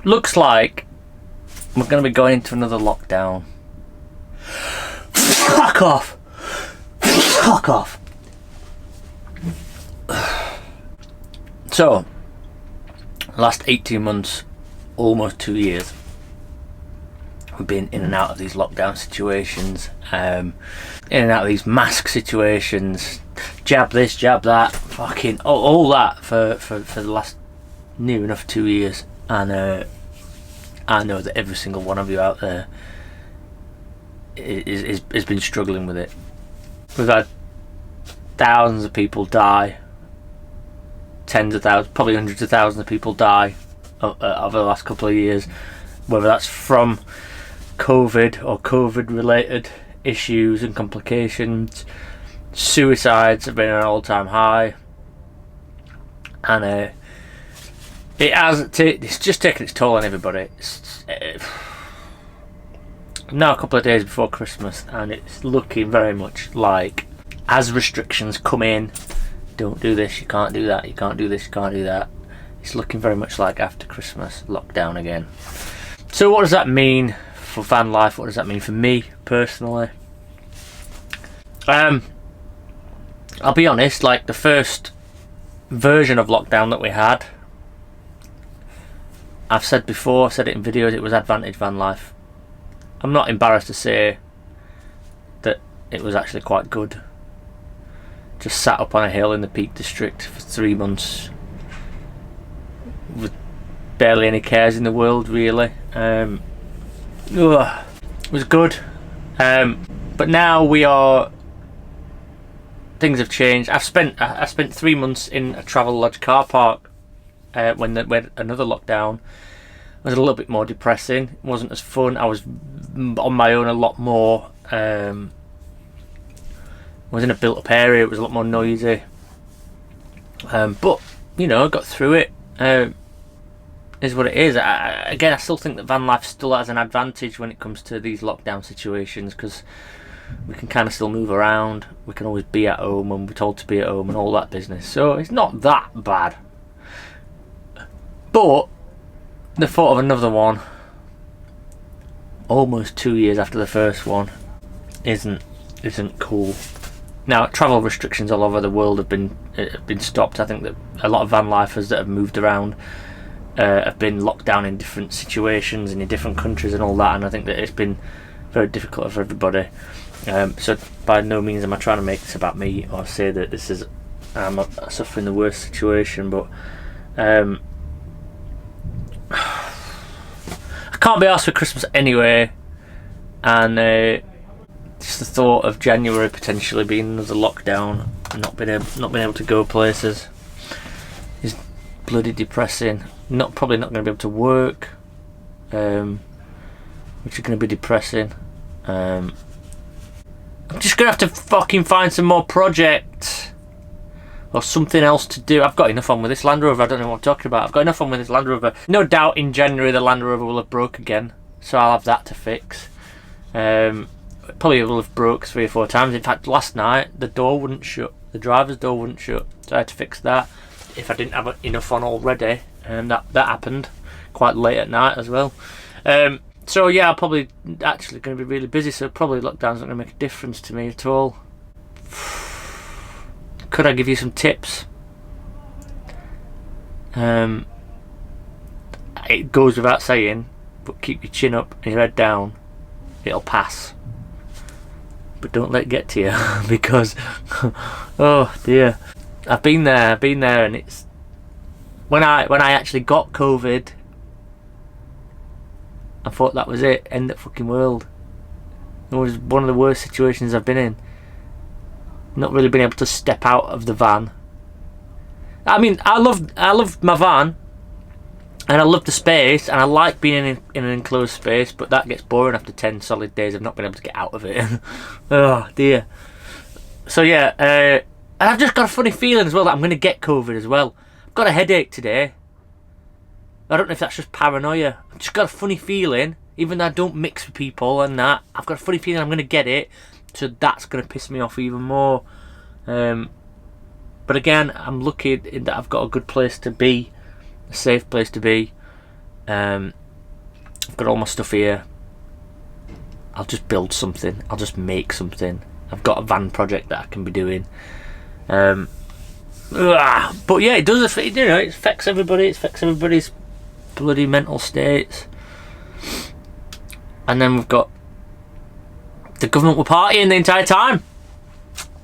Looks like we're going to be going into another lockdown. Fuck off! Fuck off! So, last 18 months, almost 2 years, we've been in and out of these lockdown situations, in and out of these mask situations, jab this, jab that, fucking all that for the last near enough 2 years. And I know that every single one of you out there has been struggling with it. We've had thousands of people die, tens of thousands, probably hundreds of thousands of people die over the last couple of years, whether that's from COVID or COVID related issues and complications. Suicides have been at an all-time high, and it's just taken its toll on everybody. Now a couple of days before Christmas, and it's looking very much like, as restrictions come in, don't do this, you can't do that, you can't do this, you can't do that, it's looking very much like after Christmas, lockdown again. So what does that mean for van life? What does that mean for me personally? I'll be honest, like the first version of lockdown that we had, I've said before, I've said it in videos, it was advantage van life. I'm not embarrassed to say that it was actually quite good. Just sat up on a hill in the Peak District for 3 months with barely any cares in the world, really. It was good. But now things have changed. I spent 3 months in a Travelodge car park when another lockdown. It was a little bit more depressing. It wasn't as fun. I was on my own a lot more. I was in a built-up area. It was a lot more noisy. But you know, I got through it. Is what it is. I still think that van life still has an advantage when it comes to these lockdown situations, because we can kind of still move around. We can always be at home when we're told to be at home and all that business. So it's not that bad. But the thought of another one, almost 2 years after the first one, isn't cool. Now, travel restrictions all over the world have been stopped. I think that a lot of van lifers that have moved around have been locked down in different situations and in different countries and all that, and I think that it's been very difficult for everybody. So by no means am I trying to make this about me or say that I'm suffering the worst situation, but I can't be asked for Christmas anyway, and just the thought of January potentially being another lockdown and not being able to go places is bloody depressing. Probably not going to be able to work, which is going to be depressing. I'm just going to have to fucking find some more projects or something else to do. I've got enough on with this Land Rover. I don't know what I'm talking about. I've got enough on with this Land Rover. No doubt in January the Land Rover will have broke again, so I'll have that to fix. Probably will have broke 3 or 4 times. In fact, last night the door wouldn't shut. The driver's door wouldn't shut, so I had to fix that. If I didn't have enough on already, and that happened quite late at night as well. So yeah, I'm probably actually going to be really busy, so probably lockdown's not going to make a difference to me at all. Could I give you some tips? It goes without saying, but keep your chin up and your head down. It'll pass. But don't let it get to you, because oh dear, I've been there, and it's when I actually got COVID, I thought that was it, end of fucking world. It was one of the worst situations I've been in. Not really being able to step out of the van. I mean, I love my van, and I love the space, and I like being in an enclosed space, but that gets boring after 10 solid days of not being able to get out of it. Oh dear. So yeah, and I've just got a funny feeling as well that I'm going to get COVID as well. I've got a headache today. I don't know if that's just paranoia. I've just got a funny feeling, even though I don't mix with people and that, I've got a funny feeling I'm going to get it, so that's going to piss me off even more. But again, I'm lucky in that I've got a good place to be, a safe place to be. I've got all my stuff here. I'll just build something. I'll just make something. I've got a van project that I can be doing. But yeah, it does. It affects everybody. It affects everybody's bloody mental states. And then we've got the government were partying the entire time.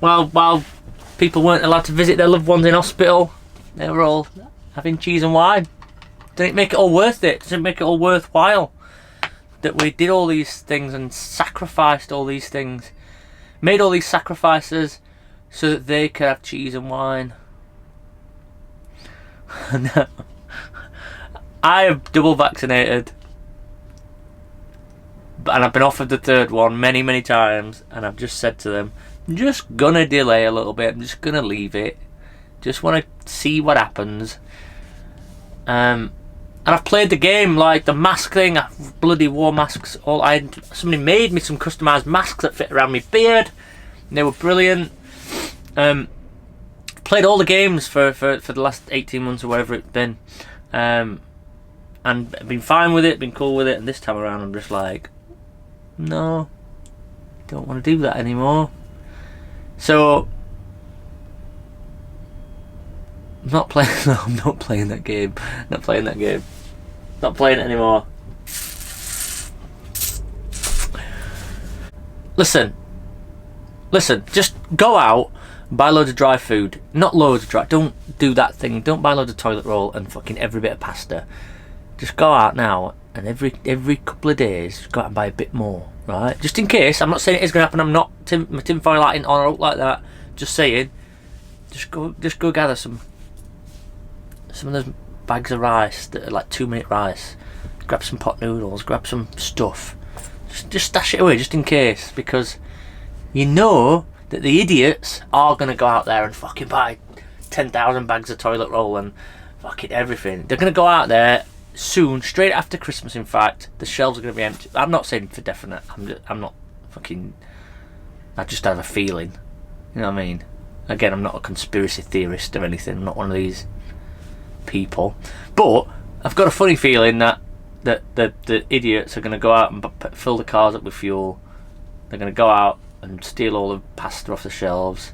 While people weren't allowed to visit their loved ones in hospital, they were all having cheese and wine. Didn't it make it all worth it? Doesn't it make it all worthwhile that we did all these things and sacrificed all these things, made all these sacrifices so that they could have cheese and wine? I am double vaccinated, and I've been offered the third one many times, and I've just said to them, I'm just gonna delay a little bit. I'm just gonna leave it. Just want to see what happens. And I've played the game, like the mask thing. I bloody wore masks. Somebody made me some customised masks that fit around my beard. And they were brilliant. Played all the games for the last 18 months or whatever it's been. And I've been fine with it, been cool with it. And this time around, I'm just like, no, don't want to do that anymore. So I'm not playing. No, I'm not playing that game. Not playing that game. Not playing it anymore. Listen. Just go out, buy loads of dry food. Not loads of dry. Don't do that thing. Don't buy loads of toilet roll and fucking every bit of pasta. Just go out now, and every couple of days, go out and buy a bit more. Right? Just in case. I'm not saying it is going to happen. I'm not tinfoil lighting on or out like that. Just saying. Just go gather some of those bags of rice that are like 2-minute rice. Grab some pot noodles. Grab some stuff. Just stash it away, just in case, because you know that the idiots are going to go out there and fucking buy 10,000 bags of toilet roll and fucking everything. They're going to go out there soon, straight after Christmas. In fact, the shelves are going to be empty. I'm not saying for definite. I'm not fucking. I just have a feeling. You know what I mean? Again, I'm not a conspiracy theorist or anything. I'm not one of these people. But I've got a funny feeling that the idiots are going to go out and fill the cars up with fuel. They're going to go out and steal all the pasta off the shelves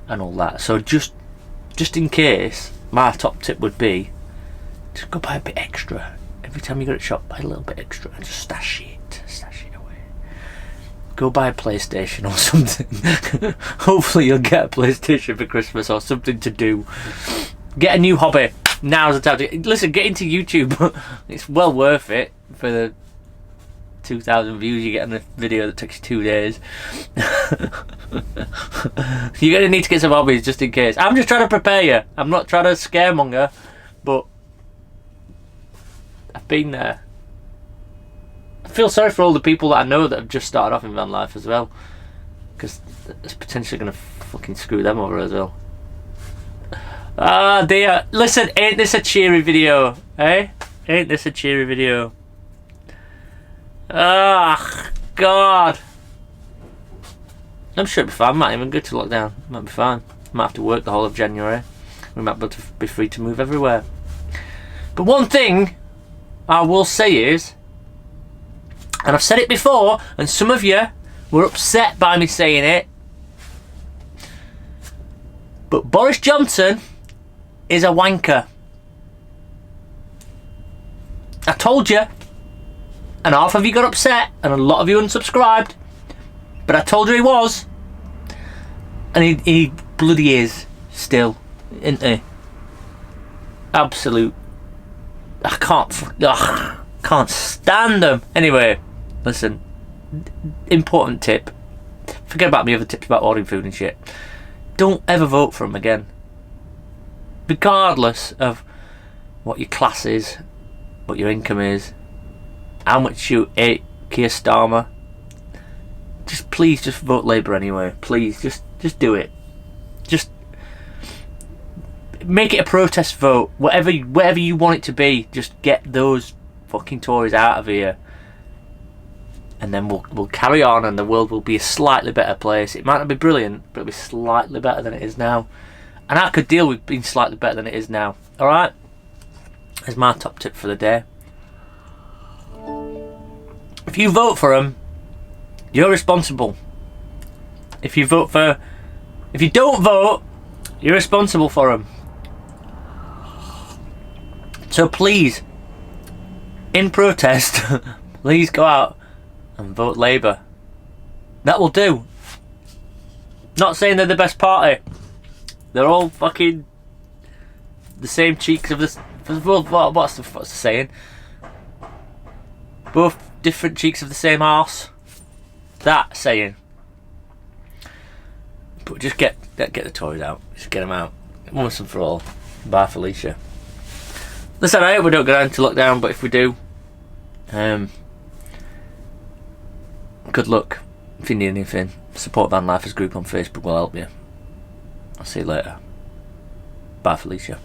and all that. So just in case, my top tip would be, just go buy a bit extra. Every time you go to the shop, buy a little bit extra and just stash it away. Go buy a PlayStation or something. Hopefully you'll get a PlayStation for Christmas or something to do. Get a new hobby. Now's the time to listen. Get into YouTube. It's well worth it for the 2,000 views you get on a video that takes you 2 days. You're gonna need to get some hobbies just in case. I'm just trying to prepare you. I'm not trying to scaremonger, but I've been there. I feel sorry for all the people that I know that have just started off in van life as well, because it's potentially gonna fucking screw them over as well. Ah dear. Listen, ain't this a cheery video, eh? Ain't this a cheery video? Ah, God. I'm sure it'll be fine. I might even go to lockdown. Might be fine. Might have to work the whole of January. We might be able to be free to move everywhere. But one thing I will say is, and I've said it before, and some of you were upset by me saying it, but Boris Johnson is a wanker. I told you. And half of you got upset, and a lot of you unsubscribed. But I told you he was. And he bloody is still, isn't he? Absolute. I can't stand them. Anyway, listen. Important tip. Forget about my other tips about ordering food and shit. Don't ever vote for him again. Regardless of what your class is, what your income is, how much you hate Keir Starmer, please just vote Labour anyway. Please, just do it. Just make it a protest vote. Whatever you want it to be, just get those fucking Tories out of here, and then we'll carry on, and the world will be a slightly better place. It might not be brilliant, but it'll be slightly better than it is now. And I could deal with being slightly better than it is now. Alright? There's my top tip for the day. If you vote for them, you're responsible. If you don't vote, you're responsible for them. So please, in protest, please go out and vote Labour. That will do. Not saying they're the best party. They're all fucking the same cheeks of the... What's the saying? Both different cheeks of the same arse. That saying. But just get the Tories out. Just get them out. Once and for all. Bye, Felicia. Listen, I hope we don't go down to lockdown, but if we do, good luck. If you need anything, Support Van Lifers group on Facebook will help you. I'll see you later. Bye, Felicia.